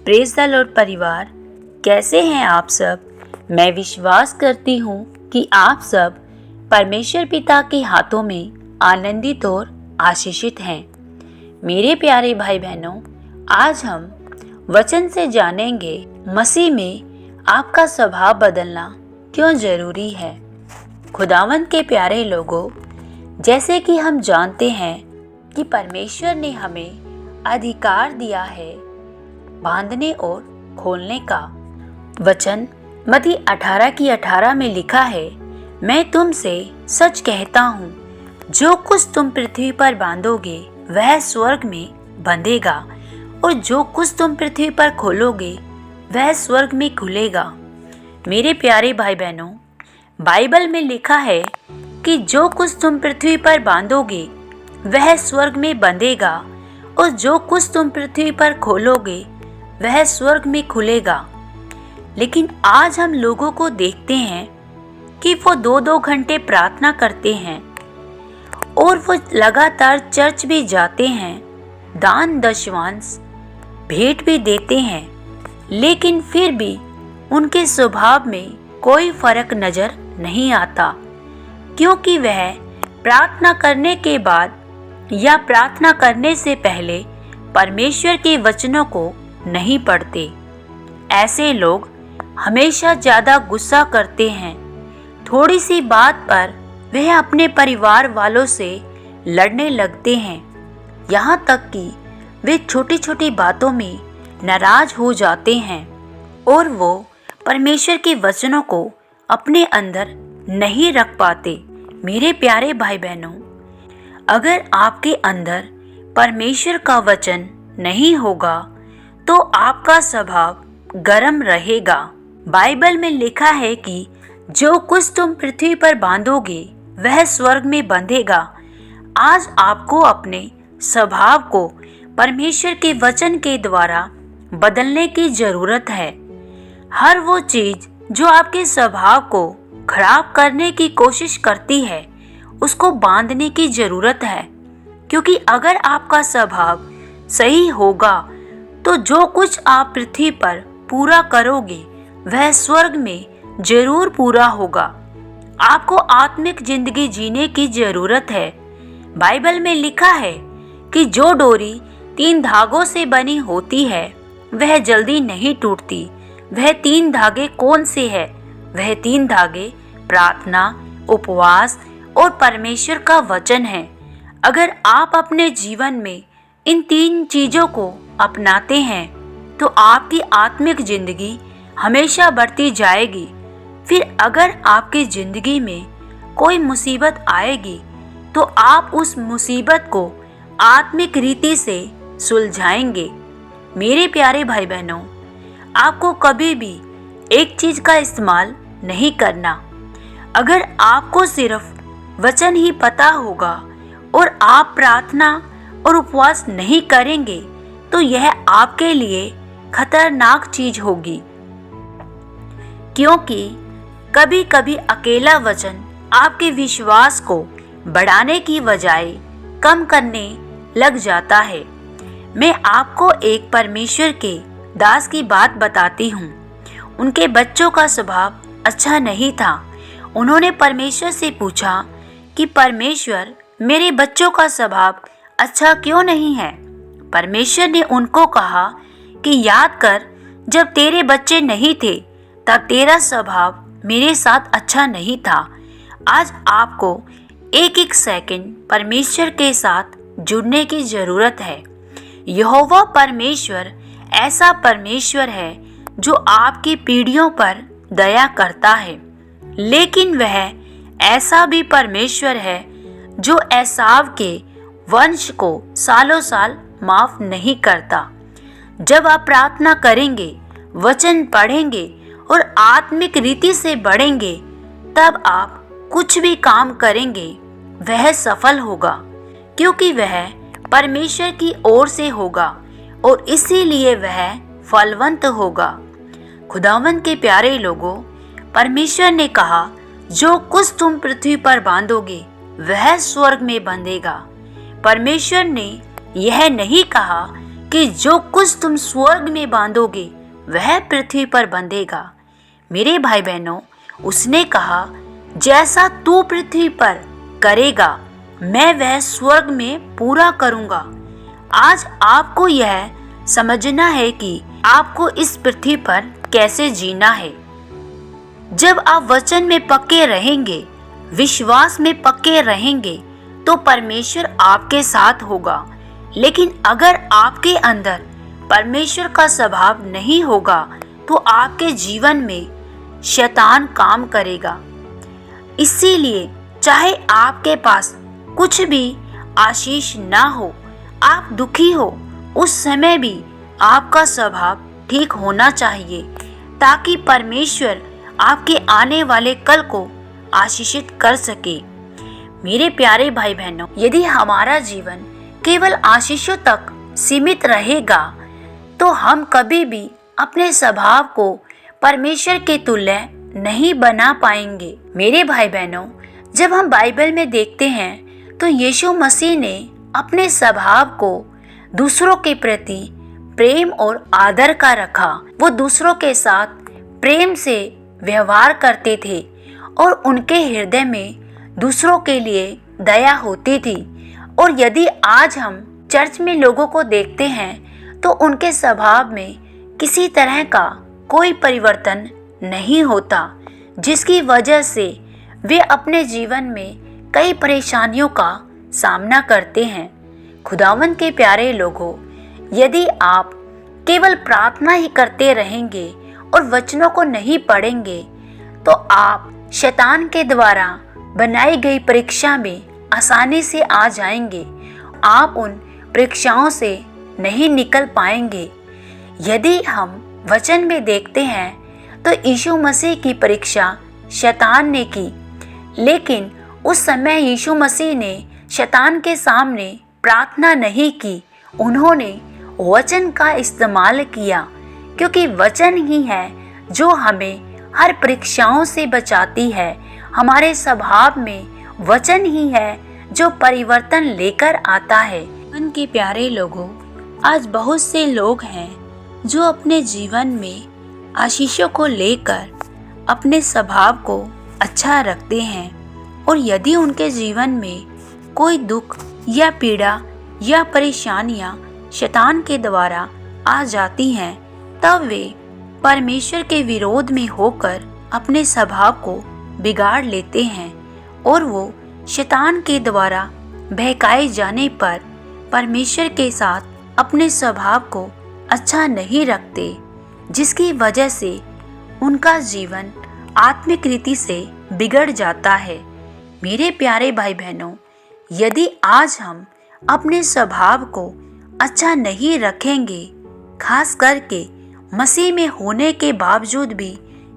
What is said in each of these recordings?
Praise the Lord परिवार, कैसे हैं आप सब। मैं विश्वास करती हूँ कि आप सब परमेश्वर पिता के हाथों में आनंदित और आशीषित हैं। मेरे प्यारे भाई बहनों, आज हम वचन से जानेंगे मसीह में आपका स्वभाव बदलना क्यों जरूरी है। खुदावंद के प्यारे लोगों, जैसे कि हम जानते हैं कि परमेश्वर ने हमें अधिकार दिया है बांधने और खोलने का। वचन मत्ती 18:18 में लिखा है, मैं तुमसे सच कहता हूँ, जो कुछ तुम पृथ्वी पर बांधोगे वह स्वर्ग में बंधेगा, और जो कुछ तुम पृथ्वी पर खोलोगे वह स्वर्ग में खुलेगा। मेरे प्यारे भाई बहनों, बाइबल में लिखा है कि जो कुछ तुम पृथ्वी पर बांधोगे वह स्वर्ग में बंधेगा, और जो कुछ तुम पृथ्वी पर खोलोगे वह स्वर्ग में खुलेगा। लेकिन आज हम लोगों को देखते हैं कि वो 2-2 घंटे प्रार्थना करते हैं और वो लगातार चर्च भी जाते हैं, दान दशवांश भेंट भी देते हैं, लेकिन फिर भी उनके स्वभाव में कोई फर्क नजर नहीं आता, क्योंकि वह प्रार्थना करने के बाद या प्रार्थना करने से पहले परमेश्वर के वचनों को नहीं पढ़ते। ऐसे लोग हमेशा ज़्यादा गुस्सा करते हैं। थोड़ी सी बात पर वह अपने परिवार वालों से लड़ने लगते हैं, यहाँ तक कि वे छोटी छोटी बातों में नाराज हो जाते हैं और वो परमेश्वर के वचनों को अपने अंदर नहीं रख पाते। मेरे प्यारे भाई बहनों, अगर आपके अंदर परमेश्वर का वचन नहीं होगा तो आपका स्वभाव गर्म रहेगा। बाइबल में लिखा है कि जो कुछ तुम पृथ्वी पर बांधोगे वह स्वर्ग में बंधेगा। आज आपको अपने स्वभाव को परमेश्वर के वचन के द्वारा बदलने की जरूरत है। हर वो चीज जो आपके स्वभाव को खराब करने की कोशिश करती है, उसको बांधने की जरूरत है, क्योंकि अगर आपका स्वभाव सही होगा तो जो कुछ आप पृथ्वी पर पूरा करोगे वह स्वर्ग में जरूर पूरा होगा। आपको आत्मिक जिंदगी जीने की जरूरत है। बाइबल में लिखा है कि जो डोरी 3 धागों से बनी होती है वह जल्दी नहीं टूटती। वह 3 धागे कौन से हैं? वह 3 धागे प्रार्थना, उपवास और परमेश्वर का वचन है। अगर आप अपने जीवन में इन 3 चीजों को अपनाते हैं तो आपकी आत्मिक जिंदगी हमेशा बढ़ती जाएगी। फिर अगर आपकी जिंदगी में कोई मुसीबत आएगी तो आप उस मुसीबत को आत्मिक रीति से सुलझाएंगे। मेरे प्यारे भाई बहनों, आपको कभी भी एक चीज का इस्तेमाल नहीं करना। अगर आपको सिर्फ वचन ही पता होगा और आप प्रार्थना और उपवास नहीं करेंगे तो यह आपके लिए खतरनाक चीज होगी, क्योंकि कभी कभी अकेला वचन आपके विश्वास को बढ़ाने की बजाय कम करने लग जाता है। मैं आपको एक परमेश्वर के दास की बात बताती हूँ। उनके बच्चों का स्वभाव अच्छा नहीं था। उन्होंने परमेश्वर से पूछा कि परमेश्वर, मेरे बच्चों का स्वभाव अच्छा क्यों नहीं है। परमेश्वर ने उनको कहा कि याद कर, जब तेरे बच्चे नहीं थे तब तेरा स्वभाव मेरे साथ अच्छा नहीं था। आज आपको एक एक सेकंड परमेश्वर के साथ जुड़ने की जरूरत है। यहोवा परमेश्वर ऐसा परमेश्वर है जो आपकी पीढ़ियों पर दया करता है, लेकिन वह ऐसा भी परमेश्वर है जो एसाव के वंश को सालों साल माफ नहीं करता। जब आप प्रार्थना करेंगे, वचन पढ़ेंगे और आत्मिक रीति से बढ़ेंगे, तब आप कुछ भी काम करेंगे वह सफल होगा, क्योंकि वह परमेश्वर की ओर से होगा और इसीलिए वह फलवंत होगा। खुदावंद के प्यारे लोगों, परमेश्वर ने कहा, जो कुछ तुम पृथ्वी पर बांधोगे वह स्वर्ग में बंधेगा। परमेश्वर ने यह नहीं कहा कि जो कुछ तुम स्वर्ग में बांधोगे वह पृथ्वी पर बंधेगा। मेरे भाई बहनों, उसने कहा, जैसा तू पृथ्वी पर करेगा मैं वह स्वर्ग में पूरा करूंगा। आज आपको यह समझना है कि आपको इस पृथ्वी पर कैसे जीना है। जब आप वचन में पक्के रहेंगे, विश्वास में पक्के रहेंगे, तो परमेश्वर आपके साथ होगा। लेकिन अगर आपके अंदर परमेश्वर का स्वभाव नहीं होगा तो आपके जीवन में शैतान काम करेगा। इसीलिए चाहे आपके पास कुछ भी आशीष ना हो, आप दुखी हो, उस समय भी आपका स्वभाव ठीक होना चाहिए, ताकि परमेश्वर आपके आने वाले कल को आशीषित कर सके। मेरे प्यारे भाई बहनों, यदि हमारा जीवन केवल आशीषों तक सीमित रहेगा तो हम कभी भी अपने स्वभाव को परमेश्वर के तुल्य नहीं बना पाएंगे। मेरे भाई बहनों, जब हम बाइबल में देखते हैं तो यीशु मसीह ने अपने स्वभाव को दूसरों के प्रति प्रेम और आदर का रखा। वो दूसरों के साथ प्रेम से व्यवहार करते थे और उनके हृदय में दूसरों के लिए दया होती थी। और यदि आज हम चर्च में लोगों को देखते हैं तो उनके स्वभाव में किसी तरह का कोई परिवर्तन नहीं होता, जिसकी वजह से वे अपने जीवन में कई परेशानियों का सामना करते हैं। खुदावंद के प्यारे लोगों, यदि आप केवल प्रार्थना ही करते रहेंगे और वचनों को नहीं पढ़ेंगे तो आप शैतान के द्वारा बनाई गई परीक्षा में आसानी से आ जाएंगे। आप उन परीक्षाओं से नहीं निकल पाएंगे। यदि हम वचन में देखते हैं तो यीशु मसीह की परीक्षा शैतान ने की, लेकिन उस समय यीशु मसीह ने शैतान के सामने प्रार्थना नहीं की, उन्होंने वचन का इस्तेमाल किया, क्योंकि वचन ही है जो हमें हर परीक्षाओं से बचाती है। हमारे स्वभाव में वचन ही है जो परिवर्तन लेकर आता है। उनके प्यारे लोगों, आज बहुत से लोग हैं जो अपने जीवन में आशीषों को लेकर अपने स्वभाव को अच्छा रखते हैं, और यदि उनके जीवन में कोई दुख या पीड़ा या परेशानियां शैतान के द्वारा आ जाती हैं, तब वे परमेश्वर के विरोध में होकर अपने स्वभाव को बिगाड़ लेते हैं और वो शैतान के द्वारा बहकाए जाने पर परमेश्वर के साथ अपने स्वभाव को अच्छा नहीं रखते, जिसकी वजह से उनका जीवन आत्मिक रीति से बिगड़ जाता है। मेरे प्यारे भाई बहनों, यदि आज हम अपने स्वभाव को अच्छा नहीं रखेंगे, खास करके मसीह में होने के बावजूद भी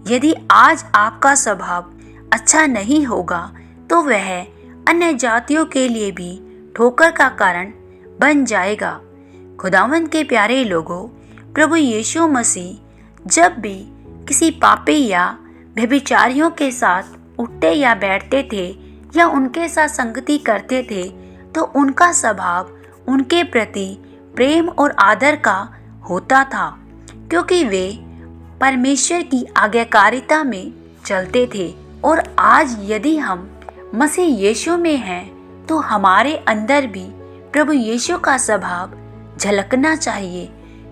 यदि आज आपका स्वभाव अच्छा नहीं होगा तो वह अन्य जातियों के लिए भी ठोकर का कारण बन जाएगा। खुदावंद के प्यारे लोगों, प्रभु यीशु मसीह जब भी किसी पापी या व्यभिचारियों के साथ उठते या बैठते थे या उनके साथ संगति करते थे तो उनका स्वभाव उनके प्रति प्रेम और आदर का होता था, क्योंकि वे परमेश्वर की आज्ञाकारिता में चलते थे। और आज यदि हम मसीह यीशु में हैं तो हमारे अंदर भी प्रभु यीशु का स्वभाव झलकना चाहिए,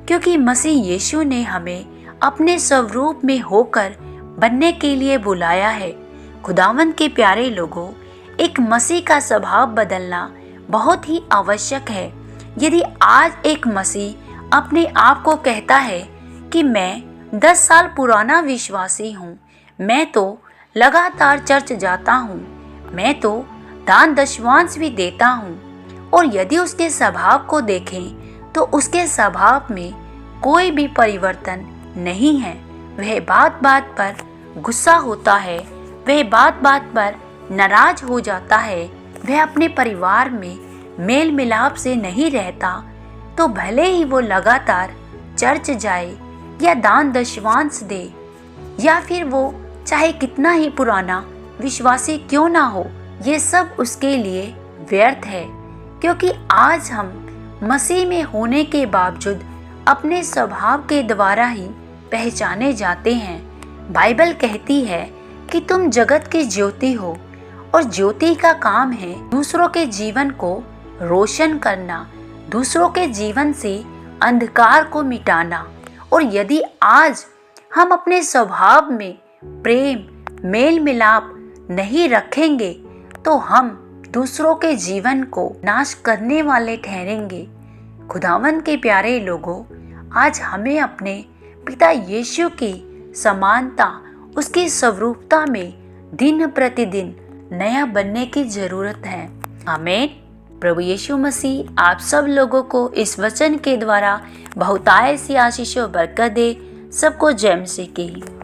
क्योंकि मसीह यीशु ने हमें अपने स्वरूप में होकर बनने के लिए बुलाया है। खुदावंद के प्यारे लोगों, एक मसीह का स्वभाव बदलना बहुत ही आवश्यक है। यदि आज एक मसीह अपने आप को कहता है कि मैं 10 साल पुराना विश्वासी हूँ, मैं तो लगातार चर्च जाता हूँ, मैं तो दान दशवांश भी देता हूँ, और यदि उसके स्वभाव को देखें तो उसके स्वभाव में कोई भी परिवर्तन नहीं है। वह बात बात पर गुस्सा होता है, वह बात बात पर नाराज हो जाता है, वह अपने परिवार में मेल मिलाप से नहीं रहता, तो भले ही वो लगातार चर्च जाए या दान दशवांश दे, या फिर वो चाहे कितना ही पुराना विश्वासी क्यों ना हो, ये सब उसके लिए व्यर्थ है। क्योंकि आज हम मसीह में होने के बावजूद अपने स्वभाव के द्वारा ही पहचाने जाते हैं। बाइबल कहती है कि तुम जगत की ज्योति हो और ज्योति का काम है दूसरों के जीवन को रोशन करना, दूसरों के जीवन से अंधकार को मिटाना। और यदि आज हम अपने स्वभाव में प्रेम, मेल मिलाप नहीं रखेंगे तो हम दूसरों के जीवन को नाश करने वाले ठहरेंगे। खुदावंद के प्यारे लोगों, आज हमें अपने पिता यीशु की समानता, उसकी स्वरूपता में दिन प्रतिदिन नया बनने की जरूरत है। आमीन। प्रभु यीशु मसीह आप सब लोगों को इस वचन के द्वारा बहुतायत सी आशीष और बरकत दे। सबको जय मसीह की।